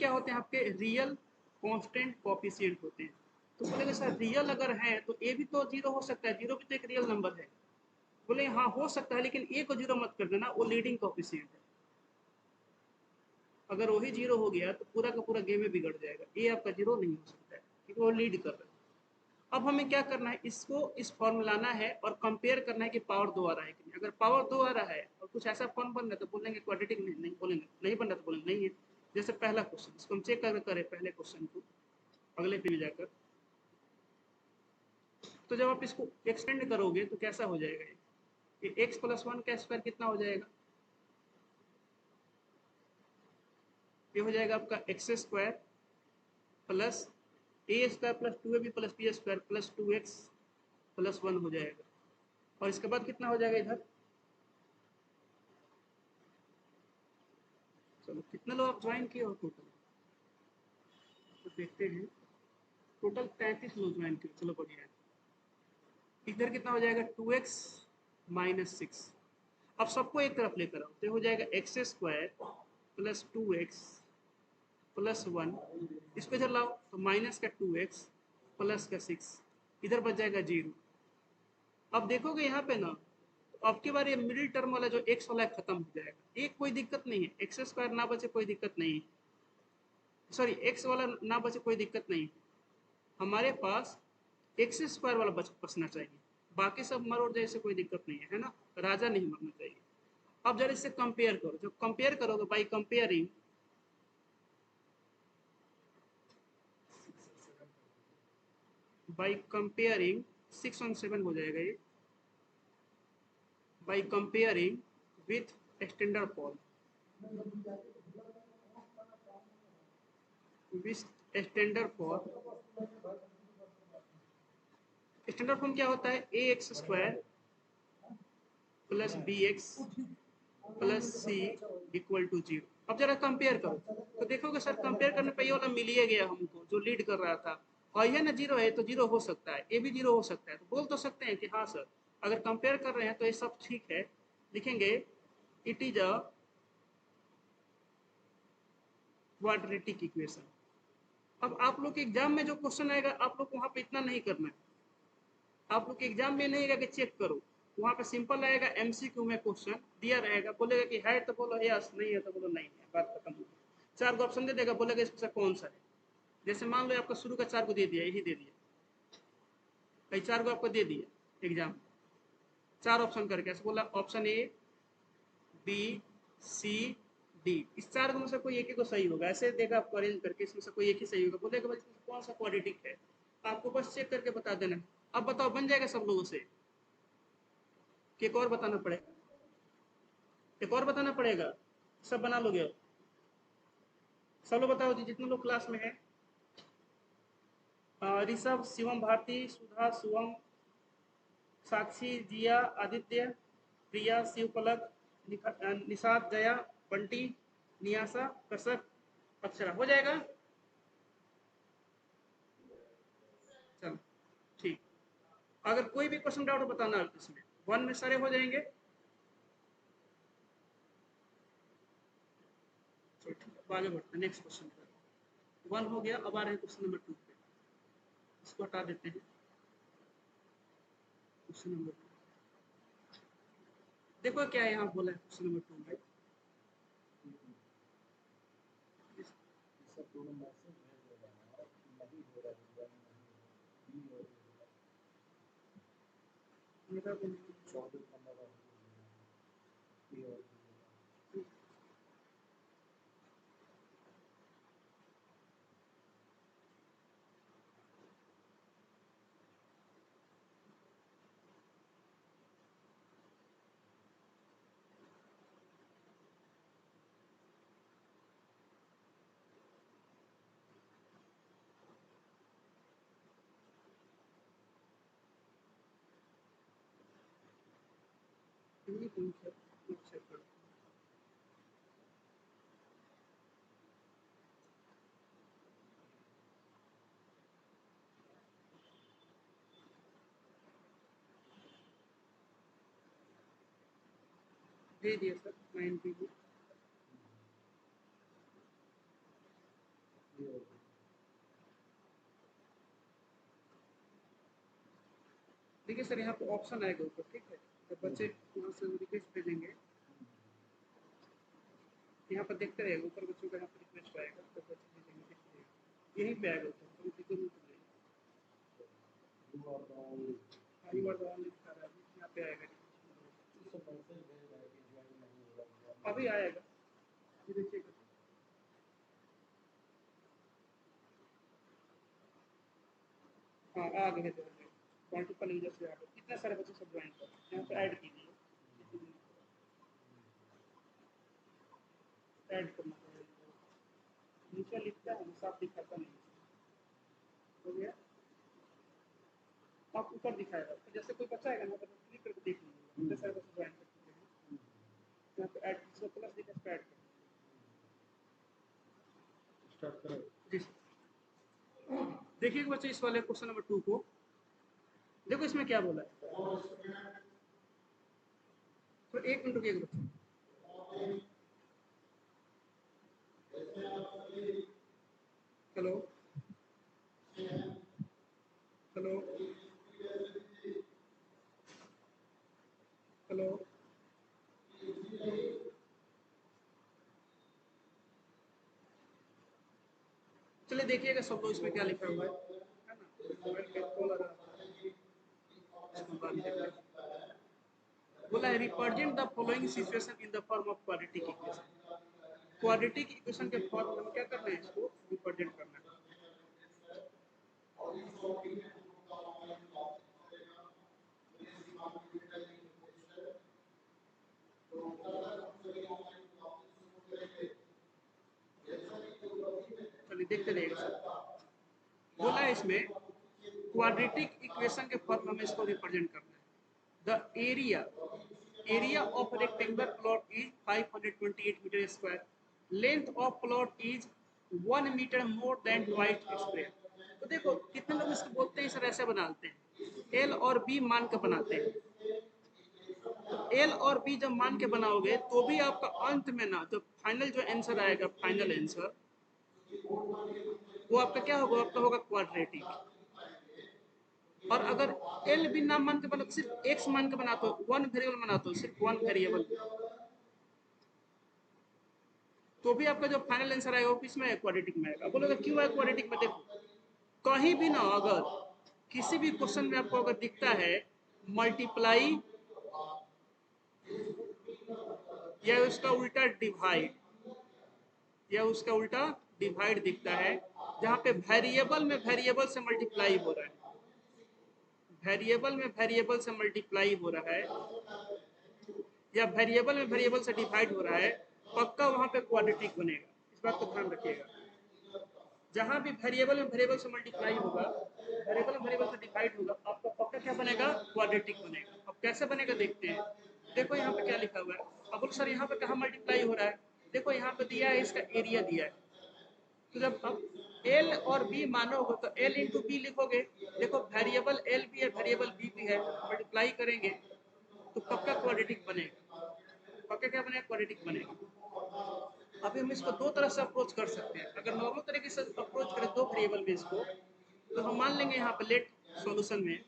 क्या होते हैं आपके रियल कांस्टेंट कोफिशिएंट होते हैं। तो बोलेंगे सर रियल अगर है तो ए भी तो जीरो हो सकता है, जीरो भी तो एक रियल नंबर है। बोले हाँ हो सकता है, लेकिन ए को जीरो मत कर देना, वो लीडिंग कोफिशिएंट है। अगर वही जीरो हो गया तो पूरा का पूरा गेम में बिगड़ जाएगा, ए आपका जीरो नहीं हो सकता है क्योंकि वो लीड कर रहा है। अब हमें क्या करना है, इसको इस फॉर्म में लाना है और कंपेयर करना है कि पावर 2 आ रहा है कि नहीं। अगर पावर 2 आ रहा है और कुछ ऐसा फॉर्म बन रहा है तो बोलेंगे क्वाड्रेटिक, नहीं बोलेंगे, नहीं बन रहा तो बोलेंगे नहीं है। जैसे पहला क्वेश्चन, इसको हम चेक करके करें पहले क्वेश्चन को अगले पे जाकर। तो जब आप इसको एक्सटेंड करोगे तो कैसा हो जाएगा, ये एक्स प्लस वन का स्क्वायर कितना हो जाएगा, ये हो जाएगा आपका x square plus a square plus two a b plus b square plus two x plus one हो जाएगा। और इसके बाद कितना हो जाएगा इधर, चलो कितने लोग आप ज्वाइन किए हो टोटल, तो देखते हैं। टोटल 33 लोग ज्वाइन किए, चलो बढ़िया है। इधर कितना हो जाएगा, 2x माइनस सिक्स। अब सबको एक तरफ लेकर आओ तो हो जाएगा x square plus two x plus one. इसको इधर लाओ तो माइनस का 2x प्लस का 6, इधर बच जाएगा 0। अब देखोगे यहाँ पे ना, तो अब की बार ये मिडिल टर्म वाला जो x वाला खत्म हो जाएगा, एक कोई दिक्कत नहीं है, एक्स स्क्वायर ना बचे कोई दिक्कत नहीं है, सॉरी एक्स वाला ना बचे कोई दिक्कत नहीं है। हमारे पास एक्स स्क्वायर वाला बचना चाहिए, बाकी सब मरोड़ जैसे कोई दिक्कत नहीं है ना, राजा नहीं मरना चाहिए। अब जरा इससे कंपेयर करो, जब कंपेयर करोगे बाई कंपेयरिंग 6 और 7 हो जाएगा ये, by comparing with standard form, with standard form. Standard form क्या होता है, A X square plus B X plus C equal to 0। अब जरा कंपेयर करो तो देखोगे सर कंपेयर करने पर ये वाला मिल ही गया हमको जो लीड कर रहा था, और यह ना जीरो है तो जीरो हो सकता है, ए भी जीरो हो सकता है, तो बोल तो सकते हैं कि हाँ सर अगर कंपेयर कर रहे हैं तो ये सब ठीक है। लिखेंगे it is a quadratic equation. अब आप लोग के एग्जाम में जो क्वेश्चन आएगा आप लोग को वहाँ पे इतना नहीं करना है, आप लोग के एग्जाम में नहीं आएगा कि चेक करो, वहाँ पे सिंपल आएगा एमसीक्यू में क्वेश्चन दिया रहेगा, बोलेगा कि है तो बोलो यस, नहीं है तो बोलो नहीं है, बात खत्म हो गई। 4 को ऑप्शन दे देगा, बोलेगा इसमें से कौन सा है। जैसे मान लो आपका शुरू का 4 को दे दिया, यही दे दिया, कई 4 को आपको दे दिया एग्जाम, 4 ऑप्शन करके ऐसे बोला option a b c d, इस 4 में से कोई एक ही को सही होगा, ऐसे देगा आपको अरेंज करके, इसमें से कोई एक ही सही होगा, बोलेगा भाई इसमें कौन सा क्वाड्रेटिक है, आपको बस चेक करके बता देना। अब बताओ बन जाएगा सब लोगों से कि एक और बताना पड़ेगा, एक और बताना पड़ेगा, सब बना लोगे अब, सब लोग बताओ जी जितने लोग क्लास में है। ऋषभ, शिवम, भारती, सुधा, शुभम, साक्षी, जिया, आदित्य, प्रिया, शिवपलक, निषाद, जया, बंटी, नियासा, कसक, अक्षरा, हो जाएगा। चलो ठीक, अगर कोई भी क्वेश्चन डाउट बताना इसमें, वन में सारे हो जाएंगे। चलो ठीक है, आगे बढ़ते हैं नेक्स्ट क्वेश्चन पर। वन हो गया, अब आ रहे हैं क्वेश्चन नंबर 2 पे, इसको हटा देते हैं। क्वेश्चन नंबर 2 देखो क्या यहाँ बोला है क्वेश्चन नंबर 2 में, मेरा दे दिया सर 9 दे दिया। देखिए सर यहाँ पे ऑप्शन आएगा ऊपर, ठीक है, जब बच्चे यहाँ से रिक्वेस्ट भेजेंगे, यहाँ पर देखते रहेगा ऊपर बच्चों का यहाँ पर रिक्वेस्ट आएगा, तो बच्चे भेजेंगे, देखिए यहीं पे आएगा ऊपर, तो उसी को नहीं यू आर द ओनली लिखा रहा है, यहाँ पे आएगा, अभी आएगा, ये देखिएगा, हाँ आ गए थे मल्टीपल यूजर से, यहाँ पे कितने सारे बच्चे सब ज्वाइन कर, यहाँ पे ऐड कीजिए, ऐड करना पड़ेगा, नीचे लिखता है साफ दिखाता नहीं, हो गया, आप ऊपर दिखाएगा, तो जैसे कोई बच्चा आएगा ना तो क्लिक करके देख लीजिए कितने सारे बच्चे ज्वाइन कर चुके हैं, यहाँ पे ऐड इसको प्लस दिखा, इस पे ऐड कर स्टार्ट करो जी। देखिए बच्चे इस वाले क्वेश्चन नंबर 2 को देखो, इसमें क्या बोला है, तो एक मिनट रुकिए बच्चे, हेलो हेलो हेलो, चलिए देखिएगा सब लोग इसमें क्या लिखा हुआ है ना, मोबाइल पे कॉल आ रहा है, इसको बाद में देखते हैं। बोला है represent the following situation in the form of quadratic equation, quadratic equation के फॉर्म में क्या करना है, इसको रिप्रेजेंट करना है, चलिए देखते रहिएगा सब। बोला है इसमें क्वाड्रेटिक इक्वेशन के फॉर्म में इसको रिप्रेजेंट करना है, the area of rectangular plot is 528 metre square, length of plot is 1 metre more than twice square. तो देखो कितने लोग इसको बोलते हैं, सर ऐसे बनाते हैं, एल और बी मान के बनाते हैं, तो एल और बी जब मान के बनाओगे तो भी आपका अंत में ना जो फाइनल जो आंसर आएगा, फाइनल आंसर वो आपका क्या होगा, आपका होगा क्वाड्रेटिक। और अगर एल भी नाम मान के बना, सिर्फ एक्स मान के बनाते हो, वन वेरिएबल बनाते हो, सिर्फ वन वेरिएबल, तो भी आपका जो फाइनल आंसर आएगा वो किसमें है, क्वाड्रेटिक में आएगा। बोलोगे क्यों है क्वाड्रेटिक में, देखो कहीं भी ना अगर किसी भी क्वेश्चन में आपको अगर दिखता है मल्टीप्लाई या उसका उल्टा डिवाइड, या उसका उल्टा डिवाइड दिखता है, जहाँ पे वेरिएबल में वेरिएबल से मल्टीप्लाई हो रहा है, वेरिएबल में वेरिएबल से मल्टीप्लाई हो रहा है, या वेरिएबल में वेरिएबल से डिवाइड हो रहा है, पक्का वहां पे क्वाड्रेटिक बनेगा, इस बात को ध्यान रखिएगा। जहां भी वेरिएबल में वेरिएबल से मल्टीप्लाई होगा, वेरिएबल में वेरिएबल से डिवाइड होगा, आपका पक्का क्या बनेगा, क्वाड्रेटिक बनेगा। अब कैसे बनेगा देखते हैं, देखो यहाँ पे क्या लिखा हुआ है, अब बोलो सर यहाँ पे कहाँ मल्टीप्लाई हो रहा है, देखो यहाँ पे दिया है, इसका एरिया दिया है, तो जब अब एल और बी मानोगे तो एल इंटू बी लिखोगे, देखो वेरिएबल एल भी है वेरिएबल बी भी है, मल्टीप्लाई करेंगे तो पक्का क्वाड्रेटिक बनेगा, पक्का क्या बनेगा, क्वाड्रेटिक बनेगा। अभी हम इसको दो तरह से अप्रोच कर सकते हैं, अगर नॉर्मल तरीके से अप्रोच करें दो वेरिएबल में इसको, तो हम मान लेंगे यहाँ पे लेट सॉल्यूशन में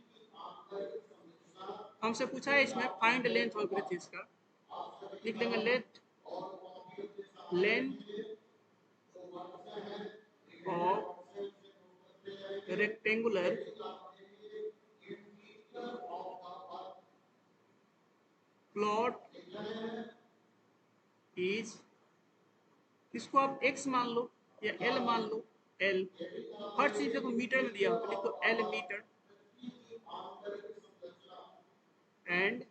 हमसे पूछा है इसमें फाइंड लेंथ ऑफ ब्रेथ, इसका लिख लेंगे late length of rectangular plot is, इसको आप x मान लो या l मान लो, l हर चीज देखो मीटर में दिया हो, लिखो l metre, and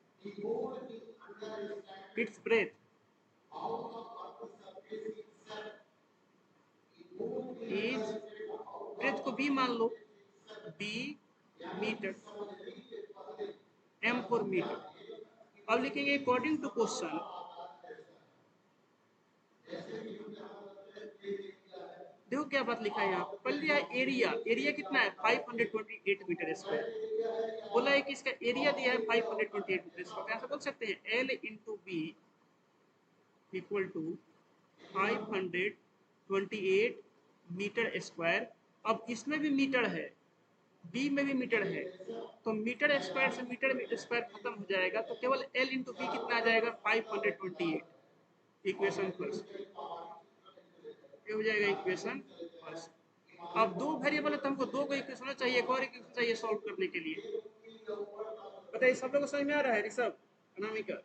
its breadth is, breadth को b मान लो, b metre, m for metre. अब लिखेंगे अकॉर्डिंग टू क्वेश्चन, देखो क्या बात लिखा है यहाँ पे, पहले दिया है एरिया, एरिया कितना है 528 मीटर स्क्वायर, बोला है कि इसका एरिया दिया है 528 मीटर स्क्वायर, ऐसा बोल सकते हैं L into b equal to 528 metre square. अब इसमें भी मीटर है, बी में भी मीटर है, तो मीटर स्क्वायर से मीटर स्क्वायर खत्म हो जाएगा, तो केवल एल इंटू बी कितना आ जाएगा 528। इक्वेशन फर्स्ट, ये हो जाएगा इक्वेशन फर्स्ट। अब दो वेरिएबल है तो हमको दो को इक्वेशन चाहिए, एक और इक्वेशन चाहिए सॉल्व करने के लिए। बताइए सब लोग को समझ में आ रहा है ऋषभ, अनामिका?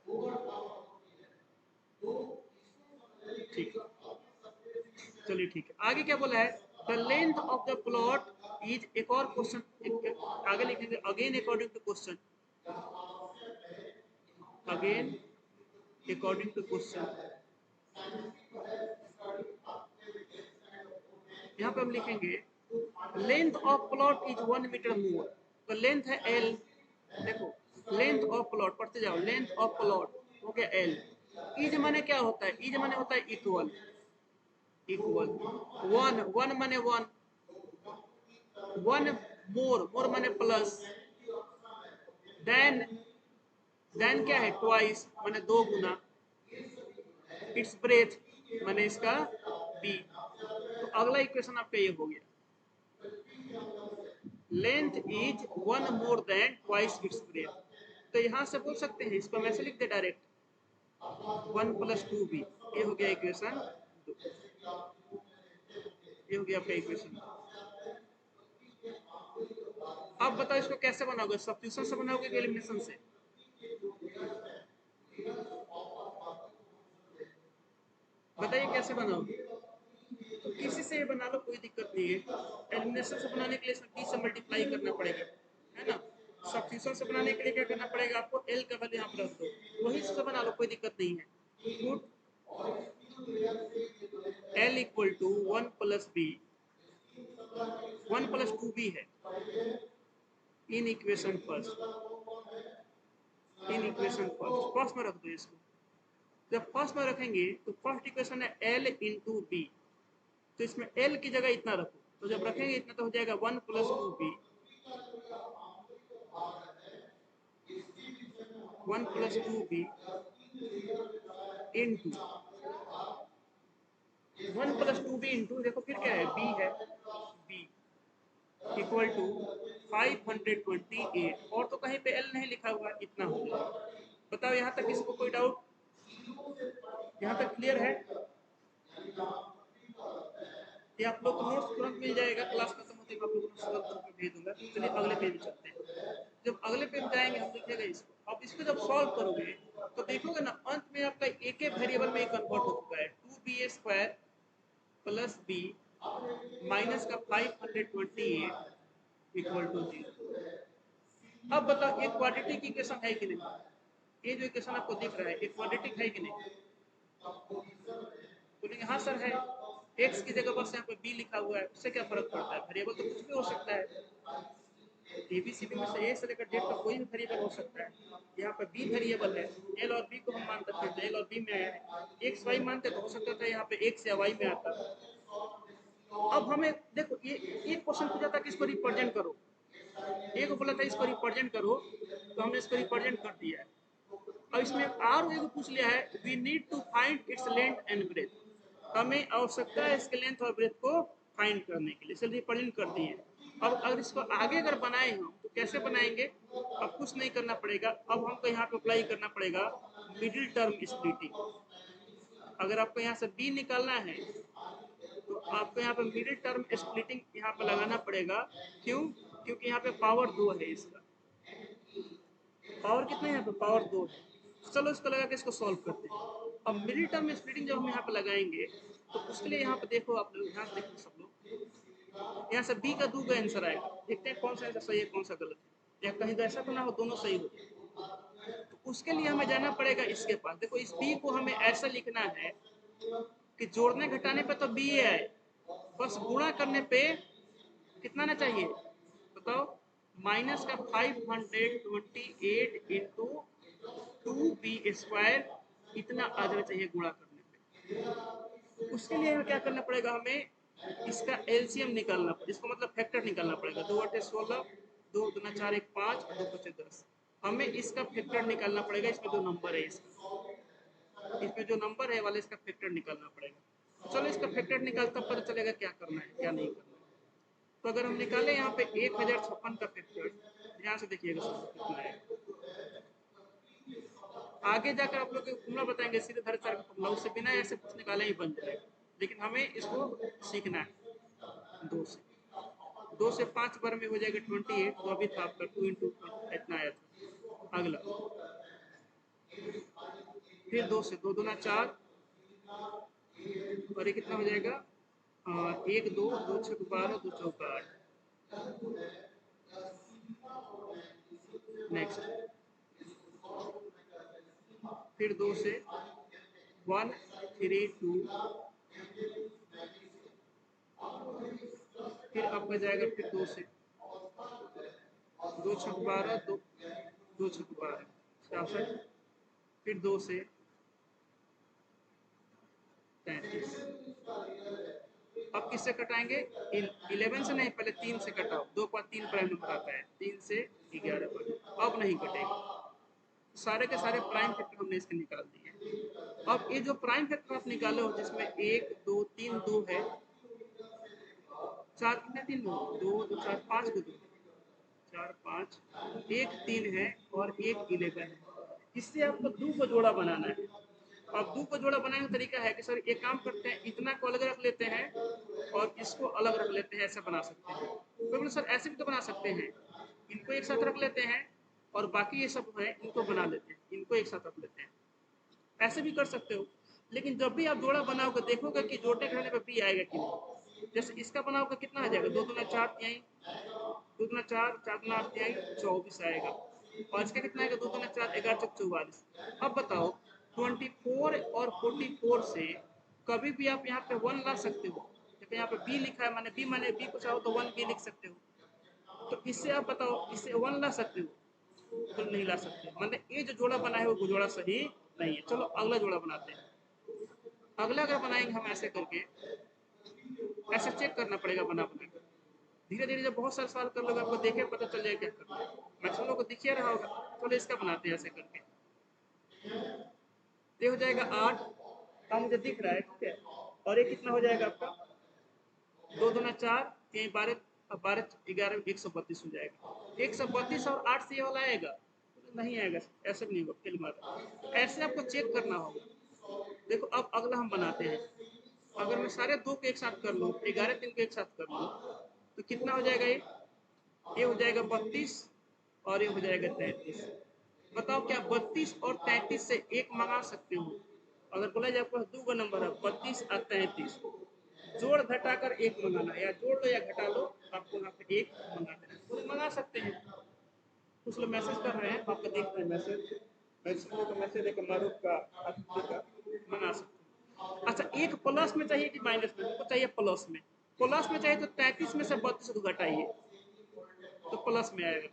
ठीक है, चलिए ठीक है। आगे क्या बोला है, the length of the plot is, एक और क्वेश्चन आगे लिखेंगे, again according to question, again according to question. यहाँ पे हम लिखेंगे length of plot is 1 metre more, तो लेंथ है एल। देखो लेंथ ऑफ प्लॉट पढ़ते जाओ, लेंथ ऑफ प्लॉट हो गया एल। इज माने क्या होता है, इज माने होता है इक्वल, इक्वल। वन, वन माने वन, वन मोर, मोर माने प्लस, देन, देन क्या है ट्वाइस माने दो गुना, इट्स ब्रेथ माने इसका बी। तो अगला इक्वेशन आपका ये हो गया, length is 1 more than twice its breath. तो यहां से बोल सकते हैं, इसको मैं से लिख दे डायरेक्ट, 1 प्लस 2b, ये हो गया इक्वेशन 2, ये हो गया आपका इक्वेशन। अब बताओ इसको कैसे बनाओगे, सब्स्टिट्यूशन से बनाओगे कि एलिमिनेशन से? बताइए कैसे बनाओगे? तो किसी से बना लो, कोई दिक्कत नहीं है। एलिमिनेशन से बनाने के लिए डी से मल्टीप्लाई करना पड़ेगा, है ना। सब्स्टिट्यूशन से बनाने के लिए क्या करना पड़ेगा आपको, एल का वैल्यू यहाँ पर रख दो, वही से बना लो, कोई दिक्कत नहीं है। Put L equal to 1 plus b, 1 plus 2b है in equation first, in equation first, first में रख दो इसको। जब फर्स्ट में रखेंगे तो फर्स्ट इक्वेशन है एल इंटू बी, तो इसमें एल की जगह इतना रखो, तो जब रखेंगे इतना तो हो जाएगा 1 plus 2b, 1 plus 2b into 1 plus 2b into, देखो फिर क्या है, b है, b इक्वल टू 528, और तो कहीं पे एल नहीं लिखा हुआ, इतना हो जाएगा। बताओ यहाँ तक किसी को कोई डाउट, यहाँ तक क्लियर है? ये आप लोग को नोट्स तुरंत मिल जाएगा, क्लास खत्म होते ही आप लोग को नोट्स तुरंत भेज दूंगा। चलिए अगले पेज चलते हैं। जब अगले पेज जाएंगे हम लिखेगा इसको, अब इसको जब सॉल्व करोगे तो देखोगे ना, अंत में आपका एक एक वेरिएबल में कन्वर्ट हो चुका है, 2b² प्लस बी माइनस का 528 इक्वल टू 0। अब बताओ एक क्वाड्रेटिक इक्वेशन है कि नहीं? ये जो इक्वेशन आपको दिख रहा है एक क्वाड्रेटिक है कि नहीं? बोलेंगे हाँ सर है। एक्स की जगह बस यहाँ पे बी लिखा हुआ है, उससे क्या फर्क पड़ता है, वेरिएबल तो कुछ भी हो सकता है। एबीसीडी में से ए से लेकर जेड तक कोई भी वेरिएबल हो सकता है। यहाँ पर बी वेरिएबल है, एल और बी को हम मान सकते हैं, एल और बी में आया है। एक्स वाई मानते तो हो सकता था यहाँ पे एक्स या वाई में आता। अब हमें देखो, ये एक क्वेश्चन पूछा था कि इसको रिप्रेजेंट करो, एक बोला था इसको रिप्रेजेंट करो, तो हमने इसको रिप्रेजेंट कर दिया है। अब इसमें और एक पूछ लिया है, we need to find its length and breadth, हमें आवश्यकता है इसके लेंथ और ब्रेथ को फाइंड करने के लिए, चलिए रिप्रेजेंट कर दिए। अब अगर इसको आगे अगर बनाए हम तो कैसे बनाएंगे, अब कुछ नहीं करना पड़ेगा, अब हमको यहाँ पे अप्लाई करना पड़ेगा मिडिल टर्म स्प्लिटिंग। अगर आपको यहाँ से बी निकालना है तो आपको यहाँ पे मिडिल टर्म स्प्लिटिंग यहाँ पे लगाना पड़ेगा। क्यों? क्योंकि यहाँ पे पावर 2 है, इसका पावर कितना है, यहाँ पे पावर 2 है। चलो इसको लगा के इसको सॉल्व करते हैं। अब मिडिल टर्म स्प्लिटिंग जब हम यहाँ पे लगाएंगे तो उसके लिए यहाँ पे देखो, आप लोग ध्यान से देखो सब लोग, यहाँ से बी का 2 का आंसर आएगा, देखते हैं कौन सा आंसर सही है कौन सा गलत है, या कहीं तो ऐसा तो ना हो दोनों सही हो। तो उसके लिए हमें जाना पड़ेगा इसके पास। देखो इस बी को हमें ऐसा लिखना है कि जोड़ने घटाने पे तो बी आए, बस गुणा करने पे कितना ना चाहिए बताओ, माइनस का 528 इंटू 2b² इतना आ जाना चाहिए गुणा करने पे। उसके लिए हमें क्या करना पड़ेगा, हमें इसका एलसीएम निकालना पड़ेगा, इसको मतलब फैक्टर निकालना पड़ेगा। 2 × 16, 2 × 4 = 5, 2 × 5 = 10। हमें इसका फैक्टर निकालना पड़ेगा, इसमें जो नंबर है, इसमें जो नंबर है वाले इसका फैक्टर निकालना पड़ेगा। चलो इसका फैक्टर निकाल, तब पता चलेगा क्या करना है क्या नहीं करना है। तो अगर हम निकाले यहाँ पे 1056 का फैक्टर, ध्यान से देखिएगा सर कितना है। आगे जाकर आप लोग फॉर्मूला बताएंगे सीधे धर का फॉर्मूला, उससे बिना ऐसे कुछ निकाले ही बन जाएगा, लेकिन हमें इसको सीखना है। 2 से 5 बार में हो जाएगा 28, तो अभी था आपका 2 इंटू इतना आया था। अगला फिर 2 से 2 दूना 4, और ये कितना हो जाएगा 1 2 2 6 12 2 चौका 8। नेक्स्ट फिर 2 से 1 3 2, फिर आपका जाएगा फिर 2 से 2 6 12 2 2 6 12 66, फिर 2 से 33। अब किससे कटाएंगे? 11 से नहीं, पहले 3 से कटाओ, 2 पर 3 प्राइम नंबर आता है, 3 से 11 पर अब नहीं कटेगा। सारे के सारे प्राइम फैक्टर हमने इसके निकाल दिए। अब ये जो प्राइम फैक्टर आप निकाले हो जिसमें 1 2 3 2 है, 4 कितने 3 2 2 4 5 को 2 4 5 1 3 है और 1 11 है। इससे आपको 2 को जोड़ा बनाना है। अब 2 को जोड़ा बनाने का तरीका है कि सर एक काम करते हैं, इतना को अलग रख लेते हैं और इसको अलग रख लेते हैं, ऐसा बना सकते हैं। तो बोले सर ऐसे भी तो बना सकते हैं, इनको एक साथ रख लेते हैं और बाकी ये सब है इनको बना लेते हैं, इनको एक साथ रख लेते हैं, ऐसे भी कर सकते हो। लेकिन जब भी आप जोड़ा बनाओगे देखोगे कि जोड़ने के पर बी आएगा कि नहीं। जैसे इसका बनाओगे कितना आ जाएगा 2 दूना 4 तिहाई, 2 दूना 4 4 दूना 8 तिहाई 24 आएगा, और इसका कितना आएगा 2 दूना 4 11 चौक 44। अब बताओ 24 और 44 से कभी भी आप यहाँ पे 1 ला सकते हो, क्योंकि यहाँ पे बी लिखा है, माने बी को चाहो तो 1 बी लिख सकते हो। तो इससे आप बताओ इससे 1 ला सकते हो? तो नहीं ला सकते, मतलब ये जो जोड़ा बना है वो जोड़ा सही नहीं है। चलो अगला जोड़ा बनाते हैं। अगला अगर बनाएंगे हम ऐसे करके, ऐसे चेक करना पड़ेगा बना बना कर, धीरे धीरे जब बहुत सारे सवाल कर लोगे आपको देखे पता चल जाएगा क्या करना है। मैक्सिमम लोग को दिखिए रहा होगा। चलो इसका बनाते हैं ऐसे करके, ये हो जाएगा 8 का मुझे दिख रहा है, ठीक है। और ये कितना हो जाएगा आपका 2 दूना 4 3 12 12 11 132 हो जाएगा। 132 और 8 से ये वाला आएगा नहीं आएगा, ऐसे भी नहीं होगा, फिल्म आता ऐसे आपको चेक करना होगा। देखो अब अगला हम बनाते हैं। अगर मैं सारे 2 को एक साथ कर लूँ, 11 3 को एक साथ कर लूँ, तो कितना हो जाएगा ये हो जाएगा 32 और ये हो जाएगा 33। बताओ क्या 32 और 33 से एक मंगा सकते हो? अगर बोला जाए आपके पास 2 का नंबर है 32 और 33, जोड़ घटाकर एक मंगाना, या जोड़ लो या घटा लो, आपको यहाँ पे एक मंगा देना, तो मंगा सकते हैं। कुछ लोग मैसेज कर रहे हैं, आपका देख रहे हैं मैसेज, मैसेज का मैसेज है कि मारूफ का अतिथि का मंगा सकते हैं। अच्छा एक प्लस में चाहिए कि माइनस में? हमको चाहिए प्लस में। प्लस में चाहिए तो 33 में से 32 को घटाइए तो प्लस में आएगा।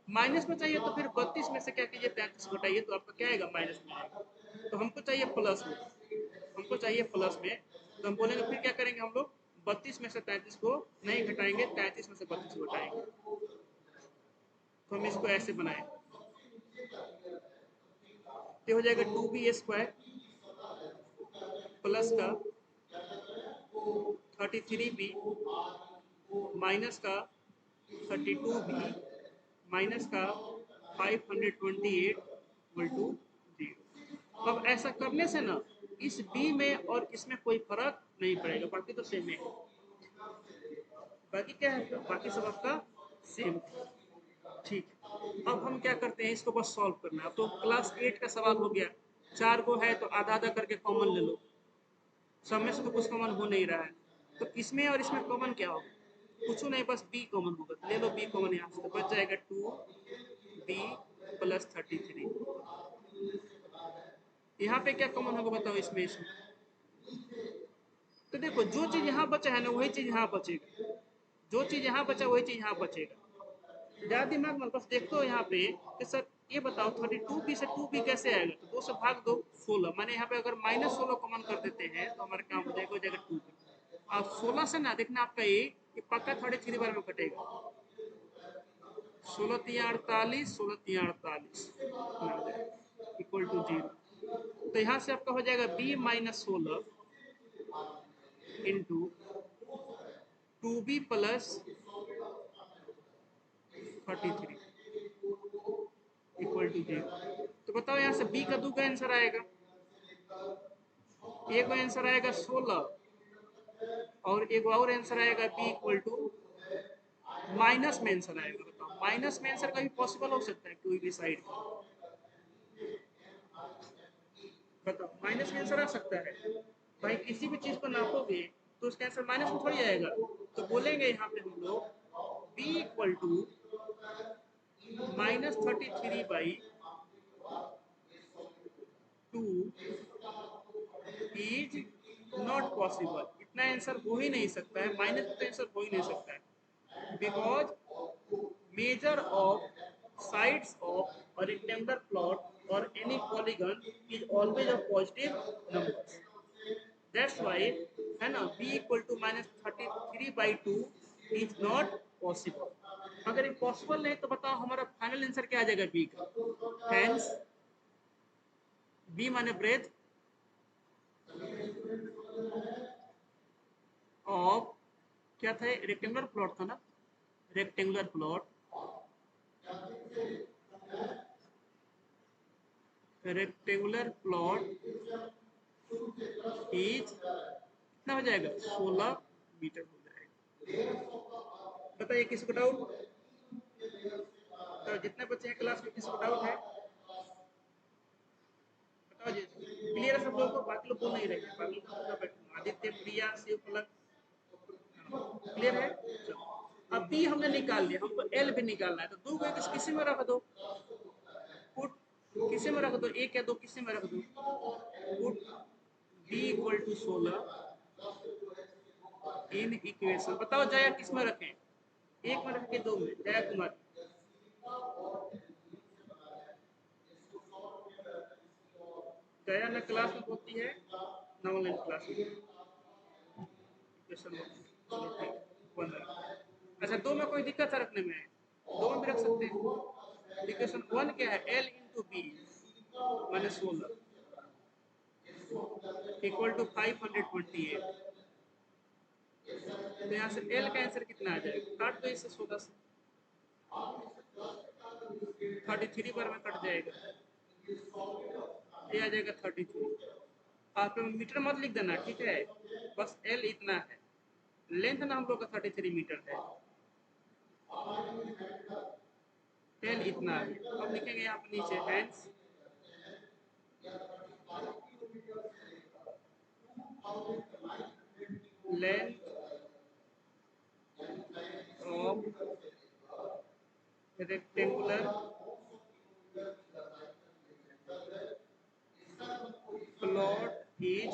माइनस में चाहिए तो फिर 32 में से क्या कीजिए 33 घटाइए तो आपका क्या आएगा माइनस में आएगा। तो हमको चाहिए प्लस में, हमको चाहिए प्लस में, तो हम बोलेंगे फिर क्या करेंगे हम लोग 32 में से 33 को नहीं घटाएंगे, 33 में से 32 को घटाएंगे। तो हम इसको ऐसे बनाए, ये हो जाएगा 2b² प्लस का 33b माइनस का 32b माइनस का 528 इक्वल टू 0। अब ऐसा करने से ना इस b में और इसमें कोई फर्क नहीं पड़ेगा, बाकी तो सेम है। बाकी क्या है, बाकी सब आपका सेम। ठीक, अब हम क्या करते हैं, इसको बस सॉल्व करना है। तो क्लास 8 का सवाल हो गया, 4 को है तो आधा आधा करके कॉमन ले लो, सब में से तो कुछ कॉमन हो नहीं रहा है, तो इसमें और इसमें कॉमन क्या होगा? कुछ नहीं, बस b कॉमन होगा, ले लो b कॉमन, यहाँ से बच जाएगा 2b प्लस 33। यहाँ पे क्या कॉमन होगा बताओ इसमें? तो देखो जो चीज यहाँ बचा है ना वही चीज यहाँ बचेगा, जो चीज यहाँ बचा वही चीज यहाँ बचेगा। ज्यादा दिमाग मत, बस देखो यहाँ पे कि सर ये बताओ 32b से 2b कैसे आएगा, तो 2 से भाग दो 16, माने यहाँ पे अगर -16 कॉमन कर देते हैं तो हमारा काम हो जाएगा 2b। अब 16 से ना देखना आपका ये पक्का 33 बार में कटेगा, 16 3 48 16 3 48 इक्वल टू 0। तो यहाँ से आपका हो जाएगा b -16 into 2b plus 33 equal to 0। तो बताओ यहाँ से b का 2 का आंसर आएगा, एक आंसर आएगा 16 और एक और आंसर आएगा b इक्वल टू माइनस में आंसर आएगा। बताओ माइनस में आंसर कभी पॉसिबल हो सकता है कोई भी साइड का? बताओ माइनस में आंसर आ सकता है? भाई किसी भी चीज को नापोगे तो उसका आंसर माइनस में थोड़ी आएगा। तो बोलेंगे यहाँ पे हम लोग b equal to -33/2 is not possible. इतना आंसर हो ही नहीं सकता है, माइनस में तो आंसर हो ही नहीं सकता है, because measure of sides of a rectangular plot or any polygon is always a positive numbers. That's why है ना b equal to -33/2 is not possible। अगर ये पॉसिबल नहीं तो बताओ हमारा फाइनल आंसर क्या आ जाएगा b का? Hence b माने ब्रेथ ऑफ क्या था, रेक्टेंगुलर प्लॉट था ना, रेक्टेंगुलर प्लॉट इज कितना हो जाएगा, 16 मीटर हो जाएगा। बताइए किसी को डाउट? तो जितने बच्चे हैं क्लास में किसी को डाउट है? बताओ जी, क्लियर है सब लोगों को? बाकी लोग बोल नहीं रहे हैं, बाकी लोग आदित्य, प्रिया, शिव, पलक, क्लियर है? चलो अब बी हमने निकाल लिया, हमको एल भी निकालना है, तो दो को किसी में रख दो, पुट किसी में रख दो, एक या दो किसी में रख दो, put b equal to 16 in equation. बताओ जया किस में रखें, एक में रखें दो में? जया कुमार जया ना क्लास में होती है ना ऑनलाइन क्लास में? इक्वेशन अच्छा दो में कोई दिक्कत है रखने में? दो में भी रख सकते हैं। इक्वेशन 1 क्या है, एल इंटू बी माने 16 इक्वल टू 528। तो यहाँ से एल का आंसर कितना आ जाएगा? काट दो इसे 16 से, 33 बार में कट जाएगा, ये आ जाएगा 33। आप मीटर मत लिख देना, ठीक है? बस एल इतना है, लेंथ ना हम लोग का 33 मीटर है, एल इतना है। अब लिखेंगे यहाँ पे नीचे hence length of rectangular plot is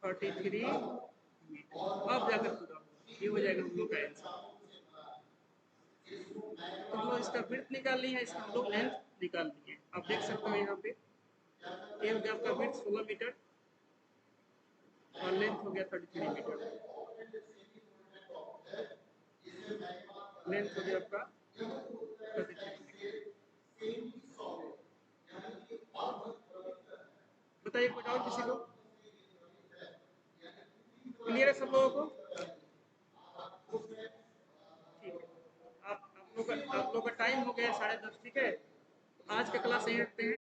33 metre. अब जाकर पूरा ये हो जाएगा हम लोग का आंसर। तो हम लोग इसका विड्थ निकाल ली है, इसका हम लोग लेंथ निकाल लिए। आप देख सकते हो यहाँ पे ये हो गया आपका विड्थ 16 मीटर और लेंथ हो गया 33 मीटर, लेंथ हो गया आपका 33 मीटर। बताइए कोई डाउट किसी को? क्लियर है सब लोगों को? ठीक है, आप लोग का टाइम हो गया 10:30, ठीक है? आज का क्लास यहीं रखते हैं।